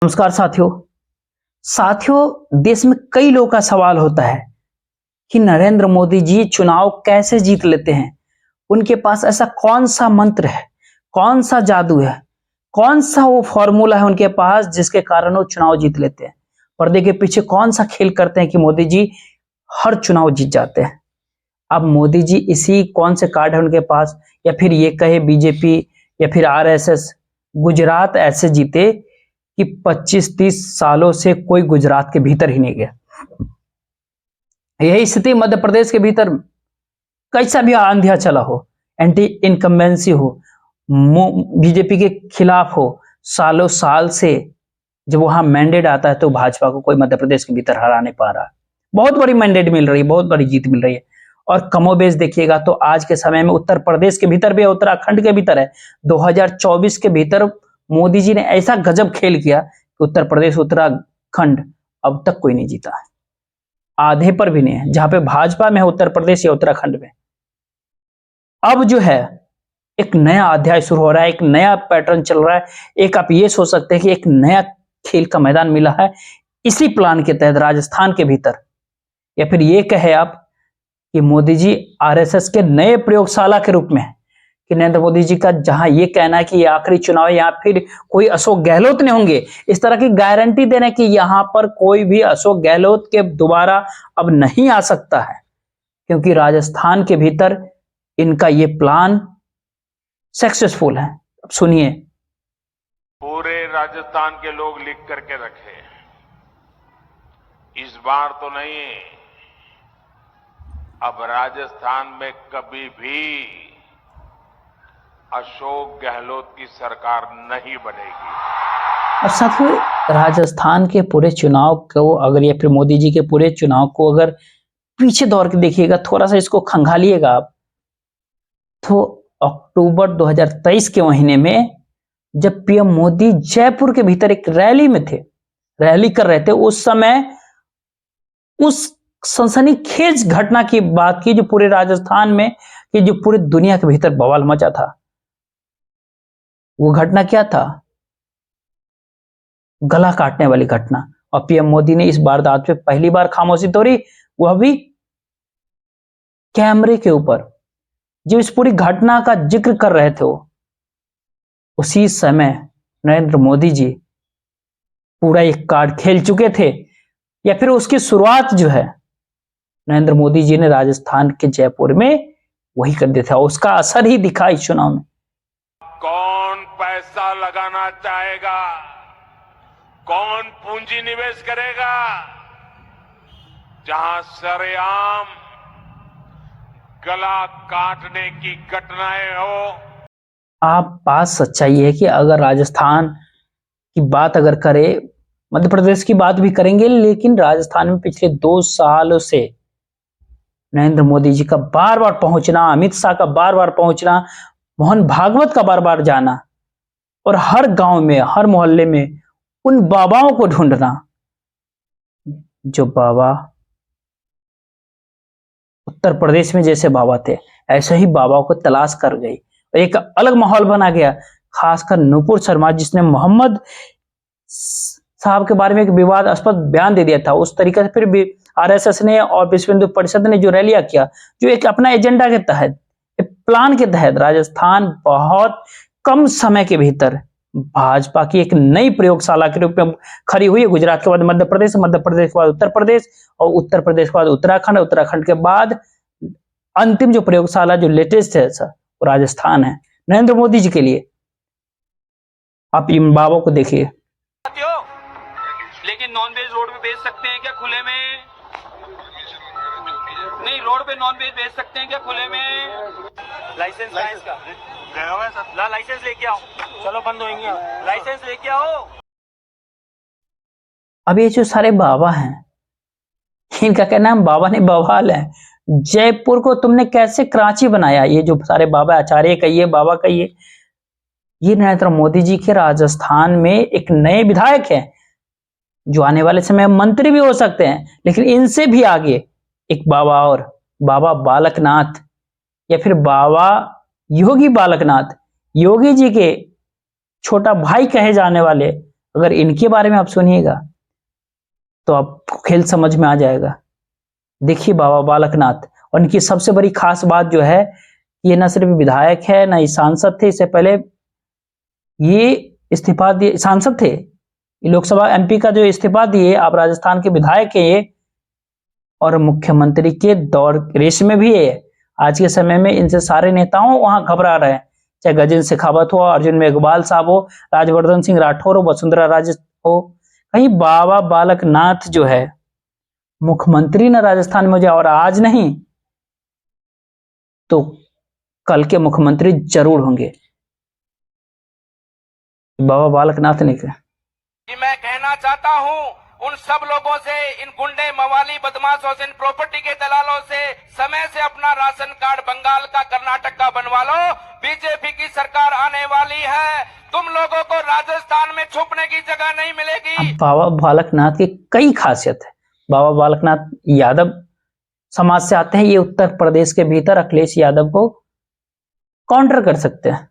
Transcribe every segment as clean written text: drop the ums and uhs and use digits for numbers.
नमस्कार साथियों देश में कई लोगों का सवाल होता है कि नरेंद्र मोदी जी चुनाव कैसे जीत लेते हैं। उनके पास ऐसा कौन सा मंत्र है, कौन सा जादू है, कौन सा वो फॉर्मूला है उनके पास जिसके कारण वो चुनाव जीत लेते हैं। पर्दे के पीछे कौन सा खेल करते हैं कि मोदी जी हर चुनाव जीत जाते हैं। अब मोदी जी इसी कौन से कार्ड है उनके पास, या फिर ये कहे बीजेपी या फिर आरएसएस, गुजरात ऐसे जीते कि 25-30 सालों से कोई गुजरात के भीतर ही नहीं गया। यही स्थिति मध्य प्रदेश के भीतर कैसा भी आंधिया चला हो, एंटी इनकम्बेंसी हो, बीजेपी के खिलाफ हो, सालों साल से जब वहां मैंडेट आता है तो भाजपा को कोई मध्य प्रदेश के भीतर हरा नहीं पा रहा। बहुत बड़ी मैंडेट मिल रही है, बहुत बड़ी जीत मिल रही है। और कमोबेश देखिएगा तो आज के समय में उत्तर प्रदेश के भीतर भी है, उत्तराखंड के भीतर है। 2024 के भीतर मोदी जी ने ऐसा गजब खेल किया कि उत्तर प्रदेश उत्तराखंड अब तक कोई नहीं जीता है, आधे पर भी नहीं है। जहां पे भाजपा में है उत्तर प्रदेश या उत्तराखंड में, अब जो है एक नया अध्याय शुरू हो रहा है, एक नया पैटर्न चल रहा है। एक आप ये सोच सकते हैं कि एक नया खेल का मैदान मिला है इसी प्लान के तहत राजस्थान के भीतर। या फिर ये कहे आप कि मोदी जी आरएसएस के नए प्रयोगशाला के रूप में है, कि नरेंद्र मोदी जी का जहां ये कहना है कि ये आखिरी चुनाव है, या फिर कोई अशोक गहलोत नहीं होंगे, इस तरह की गारंटी देने कि यहां पर कोई भी अशोक गहलोत के दोबारा अब नहीं आ सकता है, क्योंकि राजस्थान के भीतर इनका ये प्लान सक्सेसफुल है। अब सुनिए। पूरे राजस्थान के लोग लिख करके रखे, इस बार तो नहीं, अब राजस्थान में कभी भी अशोक गहलोत की सरकार नहीं बनेगी। और साथियों राजस्थान के पूरे चुनाव को अगर, या फिर मोदी जी के पूरे चुनाव को अगर पीछे दौड़ के देखिएगा, थोड़ा सा इसको खंगालिएगा आप, तो अक्टूबर 2023 के महीने में जब पीएम मोदी जयपुर के भीतर एक रैली में थे, रैली कर रहे थे, उस समय उस सनसनीखेज घटना की बात की जो पूरे राजस्थान में, कि जो पूरी दुनिया के भीतर बवाल मचा था। वो घटना क्या था? गला काटने वाली घटना। और पीएम मोदी ने इस वारदात पे पहली बार खामोशी तोड़ी, वह भी कैमरे के ऊपर। जब इस पूरी घटना का जिक्र कर रहे थे वो, उसी समय नरेंद्र मोदी जी पूरा एक कार्ड खेल चुके थे, या फिर उसकी शुरुआत जो है नरेंद्र मोदी जी ने राजस्थान के जयपुर में वही कर दिया था। उसका असर ही दिखा इस चुनाव में। कौन पैसा लगाना चाहेगा, कौन पूंजी निवेश करेगा, जहां सरेआम गला काटने की घटनाएं हो। आप बात सच्चाई है कि अगर राजस्थान की बात अगर करें, मध्य प्रदेश की बात भी करेंगे, लेकिन राजस्थान में पिछले 2 सालों से नरेंद्र मोदी जी का बार बार पहुंचना, अमित शाह का बार बार पहुंचना, मोहन भागवत का बार बार जाना, और हर गांव में, हर मोहल्ले में उन बाबाओं को ढूंढना जो बाबा उत्तर प्रदेश में जैसे बाबा थे, ऐसे ही बाबाओं को तलाश कर गई। एक अलग माहौल बना गया, खासकर नुपुर शर्मा जिसने मोहम्मद साहब के बारे में एक विवादास्पद बयान दे दिया था। उस तरीके से फिर भी आरएसएस ने और विश्व हिंदू परिषद ने जो रैलियां किया, जो एक अपना एजेंडा के तहत, एक प्लान के तहत, राजस्थान बहुत कम समय के भीतर भाजपा की एक नई प्रयोगशाला के रूप में खड़ी हुई है। गुजरात के बाद मध्य प्रदेश, मध्य प्रदेश के बाद उत्तर प्रदेश, और उत्तर प्रदेश के बाद उत्तराखंड, उत्तराखंड के बाद अंतिम जो प्रयोगशाला जो लेटेस्ट है सर, वो राजस्थान है नरेंद्र मोदी जी के लिए। आप इन बाबों को देखिए। लेकिन नॉन वेज रोड पे बेच सकते हैं क्या खुले में? नहीं, रोड पे नॉन वेज बेच सकते हैं क्या खुले में? लाइसेंस है इसका? गया हुआ है सर। ला लाइसेंस लेके आओ। चलो बंद होएंगे, लाइसेंस लेके आओ। अब ये जो सारे बाबा हैं, इनका कहना है बाबा ने बवाल है। जयपुर को तुमने कैसे कराची बनाया? ये जो सारे बाबा, आचार्य कहिए, बाबा कहिए, ये नरेंद्र मोदी जी के राजस्थान में एक नए विधायक हैं जो आने वाले समय मंत्री भी हो सकते हैं। लेकिन इनसे भी आगे एक बाबा, और बाबा बालकनाथ, या फिर बाबा योगी बालकनाथ, योगी जी के छोटा भाई कहे जाने वाले अगर इनके बारे में आप सुनिएगा तो आपको खेल समझ में आ जाएगा। देखिए बाबा बालकनाथ, और इनकी सबसे बड़ी खास बात जो है, ये न सिर्फ विधायक है न ही सांसद थे, इससे पहले ये इस्तीफा दिए, सांसद थे, लोकसभा एमपी का जो इस्तीफा दिए, आप राजस्थान के विधायक है ये, और मुख्यमंत्री के दौर रेस में भी है। आज के समय में इनसे सारे नेताओं वहां घबरा रहे हैं, चाहे गजेंद्र शेखावत हो, अर्जुन मेघवाल साहब हो, राजवर्धन सिंह राठौर हो, वसुंधरा राजे हो, कहीं बाबा बालकनाथ जो है मुख्यमंत्री न राजस्थान में हो जाए, और आज नहीं तो कल के मुख्यमंत्री जरूर होंगे। बाबा बालकनाथ ने कहा कि मैं कहना चाहता हूं उन सब लोगों से, इन गुंडे मवाली बदमाशों से, इन प्रॉपर्टी के दलालों से, समय से अपना राशन कार्ड बंगाल का कर्नाटक का बनवा लो। बीजेपी की सरकार आने वाली है, तुम लोगों को राजस्थान में छुपने की जगह नहीं मिलेगी। बाबा बालकनाथ की कई खासियत है। बाबा बालकनाथ यादव समाज से आते हैं, ये उत्तर प्रदेश के भीतर अखिलेश यादव को काउंटर कर सकते हैं,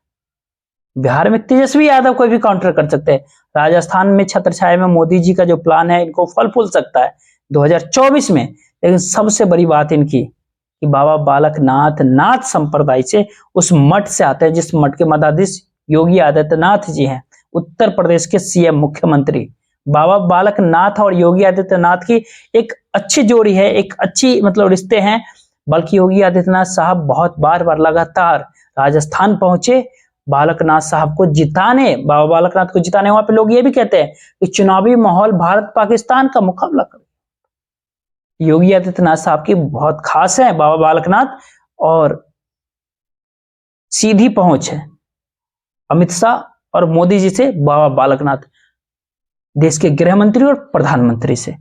बिहार में तेजस्वी यादव को भी काउंटर कर सकते हैं, राजस्थान में छत्रछाया में मोदी जी का जो प्लान है इनको फल फूल सकता है 2024 में। लेकिन सबसे बड़ी बात इनकी कि बाबा बालकनाथ नाथ संप्रदाय से, उस मठ से आते हैं जिस मठ के मठाधीश योगी आदित्यनाथ जी हैं, उत्तर प्रदेश के सीएम मुख्यमंत्री। बाबा बालकनाथ और योगी आदित्यनाथ की एक अच्छी जोड़ी है, एक अच्छी मतलब रिश्ते हैं। बल्कि योगी आदित्यनाथ साहब बहुत बार लगातार राजस्थान पहुंचे बालकनाथ साहब को जिताने, बाबा बालकनाथ को जिताने। वहां पे लोग ये भी कहते हैं कि चुनावी माहौल भारत पाकिस्तान का मुकाबला कर, योगी आदित्यनाथ साहब की बहुत खास है बाबा बालकनाथ, और सीधी पहुंच है अमित शाह और मोदी जी से बाबा बालकनाथ, देश के गृह मंत्री और प्रधानमंत्री से।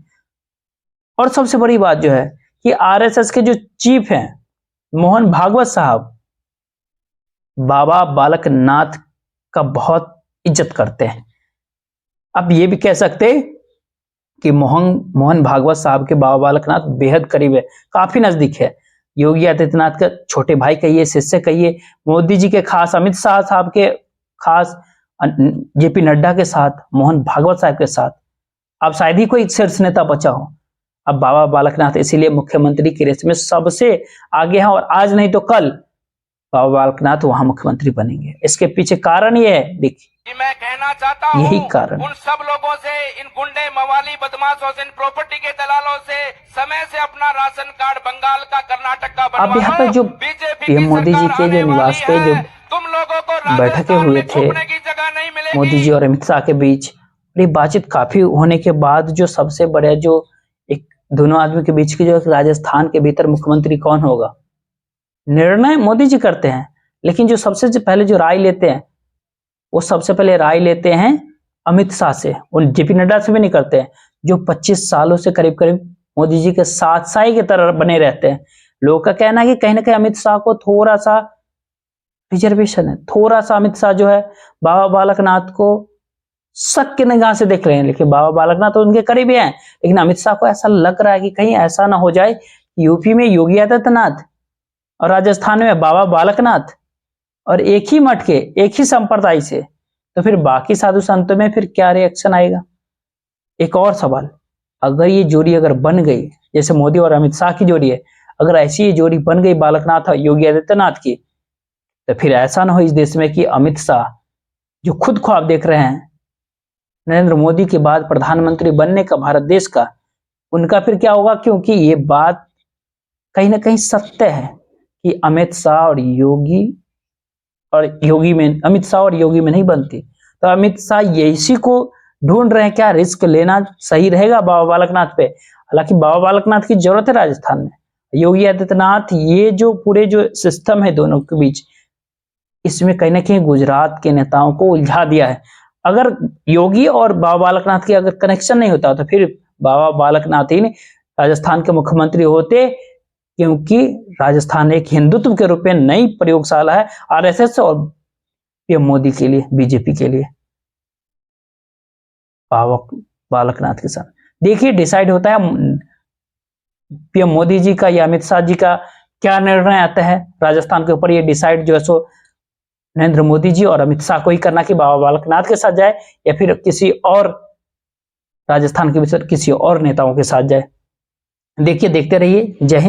और सबसे बड़ी बात जो है कि आरएसएस के जो चीफ हैं मोहन भागवत साहब बाबा बालकनाथ का बहुत इज्जत करते हैं। अब ये भी कह सकते कि मोहन भागवत साहब के बाबा बालकनाथ बेहद करीब है, काफी नजदीक है। योगी आदित्यनाथ का छोटे भाई कहिए, शिष्य कहिए, मोदी जी के खास, अमित शाह साहब के खास, जेपी नड्डा के साथ, मोहन भागवत साहब के साथ अब शायद ही कोई शीर्ष नेता बचा हो। अब बाबा बालकनाथ इसीलिए मुख्यमंत्री की रेस में सबसे आगे हैं, और आज नहीं तो कल बाबा बालकनाथ वहां मुख्यमंत्री बनेंगे। इसके पीछे कारण ये है, देखिए मैं कहना चाहता हूं यही कारण उन सब लोगों से, इन गुंडे मवाली बदमाशों से, इन प्रॉपर्टी के दलालों से, समय से अपना राशन कार्ड बंगाल का कर्नाटक का बनवा लो। अब यहाँ पर जो पीएम मोदी जी के जो निवास पे जो तुम लोगों को बैठकें हुए थे मोदी जी और अमित शाह के बीच, ये बातचीत काफी होने के बाद जो सबसे बड़ा जो एक दोनों आदमी के बीच की जो राजस्थान के भीतर मुख्यमंत्री कौन होगा, निर्णय मोदी जी करते हैं। लेकिन जो सबसे पहले जो राय लेते हैं वो सबसे पहले राय लेते हैं अमित शाह से, और जेपी नड्डा से भी नहीं करते हैं, जो 25 सालों से करीब मोदी जी के साथ साई की तरह बने रहते हैं। लोगों का कहना है कि कहीं ना कहीं अमित शाह को थोड़ा सा रिजर्वेशन है, थोड़ा सा अमित शाह जो है बाबा बालकनाथ को शक की निगाह से देख रहे हैं। लेकिन बाबा बालकनाथ तो उनके करीब हैं, लेकिन अमित शाह को ऐसा लग रहा है कि कहीं ऐसा ना हो जाए यूपी में योगी आदित्यनाथ और राजस्थान में बाबा बालकनाथ, और एक ही मठ के, एक ही संप्रदाय से, तो फिर बाकी साधु संतों में फिर क्या रिएक्शन आएगा। एक और सवाल, अगर ये जोड़ी अगर बन गई, जैसे मोदी और अमित शाह की जोड़ी है, अगर ऐसी ये जोड़ी बन गई बालकनाथ और योगी आदित्यनाथ की, तो फिर ऐसा ना हो इस देश में कि अमित शाह जो खुद ख्वाब देख रहे हैं नरेंद्र मोदी के बाद प्रधानमंत्री बनने का भारत देश का, उनका फिर क्या होगा। क्योंकि ये बात कहीं ना कहीं सत्य है कि अमित शाह और योगी में, अमित शाह और योगी में नहीं बनती। तो अमित शाह इसी को ढूंढ रहे हैं, क्या रिस्क लेना सही रहेगा बाबा बालकनाथ पे। हालांकि बाबा बालकनाथ की जरूरत है राजस्थान में, योगी आदित्यनाथ, ये जो पूरे जो सिस्टम है दोनों के बीच, इसमें कहीं ना कहीं गुजरात के नेताओं को उलझा दिया है। अगर योगी और बाबा बालकनाथ की अगर कनेक्शन नहीं होता तो फिर बाबा बालकनाथ ही राजस्थान के मुख्यमंत्री होते, क्योंकि राजस्थान एक हिंदुत्व के रूप में नई प्रयोगशाला है आरएसएस और पीएम मोदी के लिए, बीजेपी के लिए। बाबा बालकनाथ के साथ देखिए डिसाइड होता है पीएम मोदी जी का या अमित शाह जी का क्या निर्णय आता है राजस्थान के ऊपर। ये डिसाइड जो है सो नरेंद्र मोदी जी और अमित शाह को ही करना कि बाबा बालकनाथ के साथ जाए या फिर किसी और राजस्थान के भीतर किसी और नेताओं के साथ जाए। देखिए, देखते रहिए। जय हिंद।